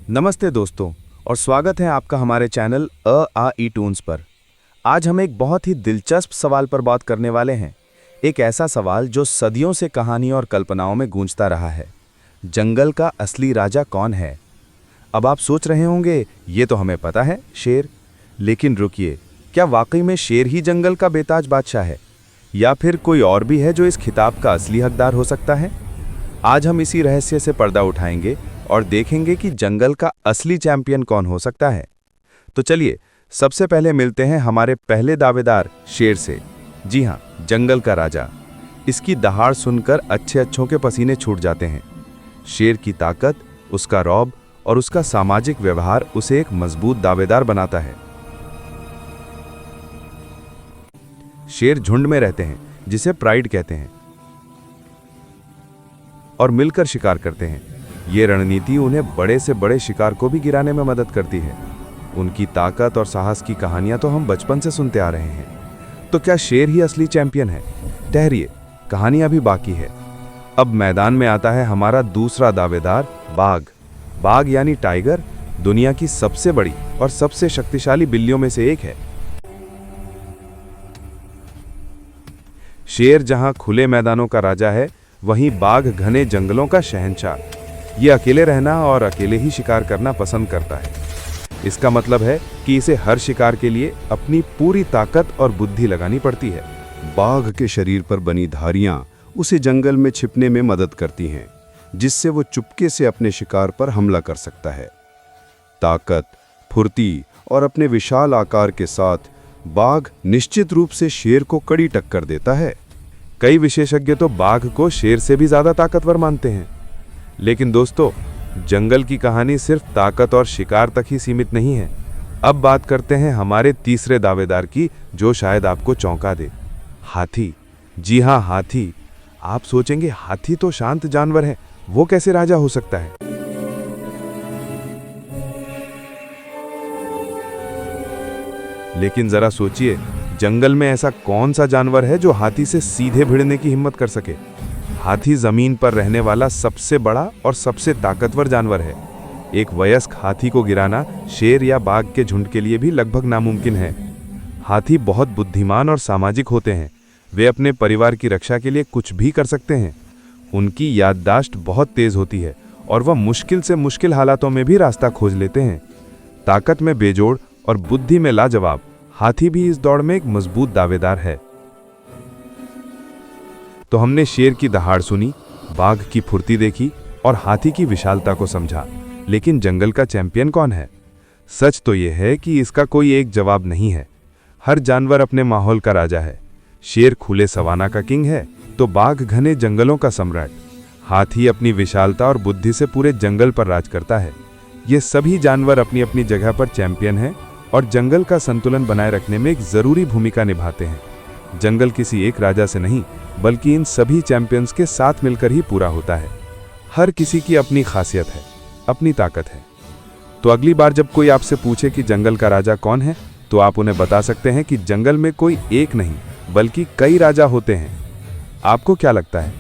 नमस्ते दोस्तों और स्वागत है आपका हमारे चैनल अ आ ई टून्स पर। आज हम एक बहुत ही दिलचस्प सवाल पर बात करने वाले हैं। एक ऐसा सवाल जो सदियों से कहानियों और कल्पनाओं में गूंजता रहा है। जंगल का असली राजा कौन है? अब आप सोच रहे होंगे ये तो हमें पता है, शेर। लेकिन रुकिए, क्या वाकई में शेर ही जंगल का बेताज बादशाह है या फिर कोई और भी है जो इस खिताब का असली हकदार हो सकता है? आज हम इसी रहस्य से पर्दा उठाएंगे और देखेंगे कि जंगल का असली चैंपियन कौन हो सकता है। तो चलिए सबसे पहले मिलते हैं हमारे पहले दावेदार शेर से। जी हाँ, जंगल का राजा। इसकी दहाड़ सुनकर अच्छों के पसीने छूट जाते हैं। शेर की ताकत, उसका रौब और उसका सामाजिक व्यवहार उसे एक मजबूत दावेदार बनाता है। शेर झुंड में रहते हैं, जिसे प्राइड कहते हैं, और मिलकर शिकार करते हैं। ये रणनीति उन्हें बड़े से बड़े शिकार को भी गिराने में मदद करती है। उनकी ताकत और साहस की कहानियां तो हम बचपन से सुनते आ रहे हैं। तो क्या शेर ही असली चैंपियन है? ठहरिए, कहानी अभी बाकी है। अब मैदान में आता है हमारा दूसरा दावेदार, बाघ। बाघ यानी टाइगर दुनिया की सबसे बड़ी और सबसे शक्तिशाली बिल्लियों में से एक है। शेर जहां खुले मैदानों का राजा है, वहीं बाघ घने जंगलों का शहंशाह। ये अकेले रहना और अकेले ही शिकार करना पसंद करता है। इसका मतलब है कि इसे हर शिकार के लिए अपनी पूरी ताकत और बुद्धि लगानी पड़ती है। बाघ के शरीर पर बनी धारियां उसे जंगल में छिपने में मदद करती हैं, जिससे वो चुपके से अपने शिकार पर हमला कर सकता है। ताकत, फुर्ती और अपने विशाल आकार के साथ बाघ निश्चित रूप से शेर को कड़ी टक्कर देता है। कई विशेषज्ञ तो बाघ को शेर से भी ज्यादा ताकतवर मानते हैं। लेकिन दोस्तों, जंगल की कहानी सिर्फ ताकत और शिकार तक ही सीमित नहीं है। अब बात करते हैं हमारे तीसरे दावेदार की, जो शायद आपको चौंका दे। हाथी। जी हाँ, हाथी। आप सोचेंगे हाथी तो शांत जानवर है, वो कैसे राजा हो सकता है? लेकिन जरा सोचिए, जंगल में ऐसा कौन सा जानवर है जो हाथी से सीधे भिड़ने की हिम्मत कर सके? हाथी जमीन पर रहने वाला सबसे बड़ा और सबसे ताकतवर जानवर है। एक वयस्क हाथी को गिराना शेर या बाघ के झुंड के लिए भी लगभग नामुमकिन है। हाथी बहुत बुद्धिमान और सामाजिक होते हैं। वे अपने परिवार की रक्षा के लिए कुछ भी कर सकते हैं। उनकी याददाश्त बहुत तेज होती है और वह मुश्किल से मुश्किल हालातों में भी रास्ता खोज लेते हैं। ताकत में बेजोड़ और बुद्धि में लाजवाब, हाथी भी इस दौड़ में एक मजबूत दावेदार है। तो हमने शेर की दहाड़ सुनी, बाघ की फुर्ती देखी और हाथी की विशालता को समझा। लेकिन जंगल का चैंपियन कौन है? सच तो यह है कि इसका कोई एक जवाब नहीं है। हर जानवर अपने माहौल का राजा है। शेर खुले सवाना का किंग है, तो बाघ घने जंगलों का सम्राट। हाथी अपनी विशालता और बुद्धि से पूरे जंगल पर राज करता है। ये सभी जानवर अपनी अपनी जगह पर चैंपियन हैं और जंगल का संतुलन बनाए रखने में एक जरूरी भूमिका निभाते हैं। जंगल किसी एक राजा से नहीं, बल्कि इन सभी चैंपियंस के साथ मिलकर ही पूरा होता है। हर किसी की अपनी खासियत है, अपनी ताकत है। तो अगली बार जब कोई आपसे पूछे कि जंगल का राजा कौन है, तो आप उन्हें बता सकते हैं कि जंगल में कोई एक नहीं, बल्कि कई राजा होते हैं। आपको क्या लगता है,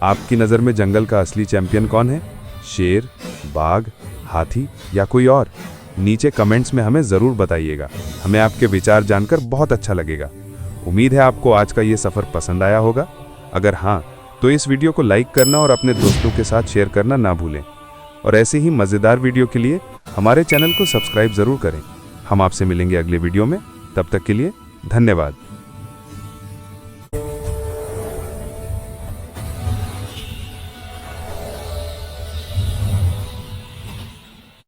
आपकी नज़र में जंगल का असली चैंपियन कौन है? शेर, बाघ, हाथी या कोई और? नीचे कमेंट्स में हमें ज़रूर बताइएगा। हमें आपके विचार जानकर बहुत अच्छा लगेगा। उम्मीद है आपको आज का ये सफ़र पसंद आया होगा। अगर हाँ, तो इस वीडियो को लाइक करना और अपने दोस्तों के साथ शेयर करना ना भूलें। और ऐसे ही मज़ेदार वीडियो के लिए हमारे चैनल को सब्सक्राइब ज़रूर करें। हम आपसे मिलेंगे अगले वीडियो में। तब तक के लिए धन्यवाद।